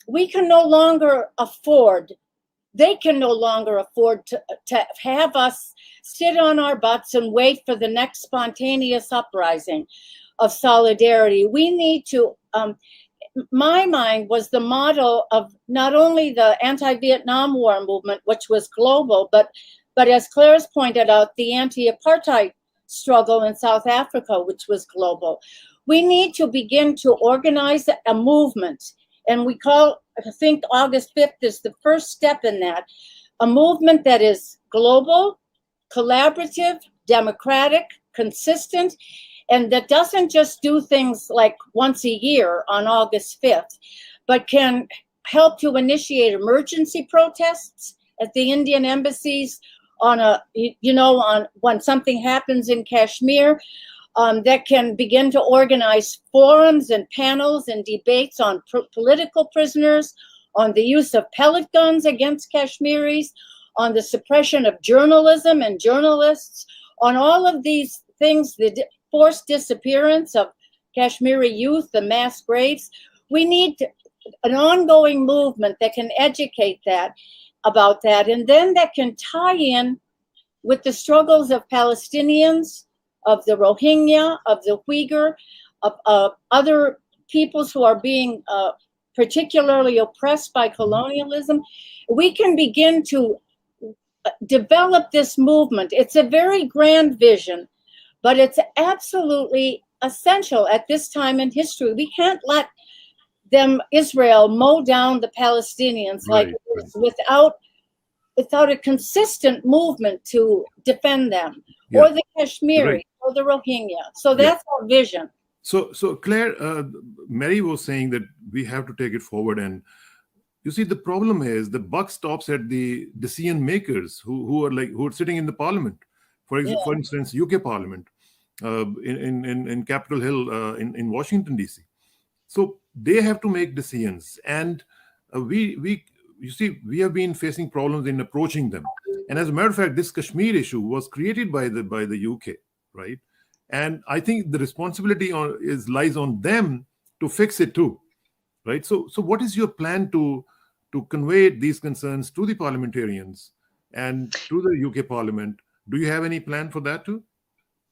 we can no longer afford, they can no longer afford to have us sit on our butts and wait for the next spontaneous uprising of solidarity. We need to, my mind was the model of not only the anti-Vietnam War movement, which was global, but as Claire's pointed out, the anti-apartheid struggle in South Africa, which was global. We need to begin to organize a movement, and we call, I think August 5th is the first step in that, a movement that is global, collaborative, democratic, consistent, and that doesn't just do things like once a year on August 5th, but can help to initiate emergency protests at the Indian embassies on on when something happens in Kashmir, that can begin to organize forums and panels and debates on political prisoners, on the use of pellet guns against Kashmiris, on the suppression of journalism and journalists, on all of these things, the forced disappearance of Kashmiri youth, the mass graves. We need an ongoing movement that can educate about that, and then that can tie in with the struggles of Palestinians, of the Rohingya, of the Uyghur, of other peoples who are being particularly oppressed by colonialism. We can begin to develop this movement. It's a very grand vision, but it's absolutely essential at this time in history. We can't let Israel mow down the Palestinians like this without a consistent movement to defend them, or the Kashmiri, or the Rohingya. So that's our vision. So Claire, Mary was saying that we have to take it forward, and you see, the problem is the buck stops at the decision makers who are sitting in the parliament. For instance, UK Parliament, in Capitol Hill, in Washington DC. So they have to make decisions, and you see, we have been facing problems in approaching them. And as a matter of fact, this Kashmir issue was created by the UK, right? And I think the responsibility lies on them to fix it too, right? So what is your plan to convey these concerns to the parliamentarians and to the UK Parliament? Do you have any plan for that too?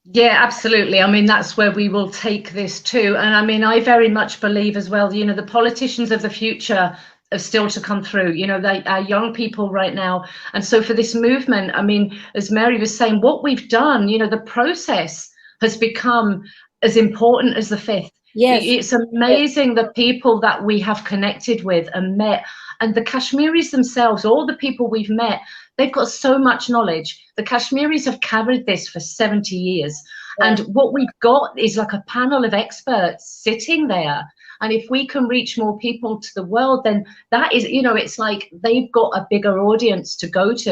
Yeah, absolutely. I mean, that's where we will take this to. And I mean, I very much believe as well, the politicians of the future are still to come through. They are young people right now. And so for this movement, I mean, as Mary was saying, what we've done, the process has become as important as the 5th. Yes. It's amazing the people that we have connected with and met. And the Kashmiris themselves, all the people we've met, they've got so much knowledge. The Kashmiris have carried this for 70 years. Yeah. And what we've got is like a panel of experts sitting there. And if we can reach more people to the world, then that is, it's like they've got a bigger audience to go to.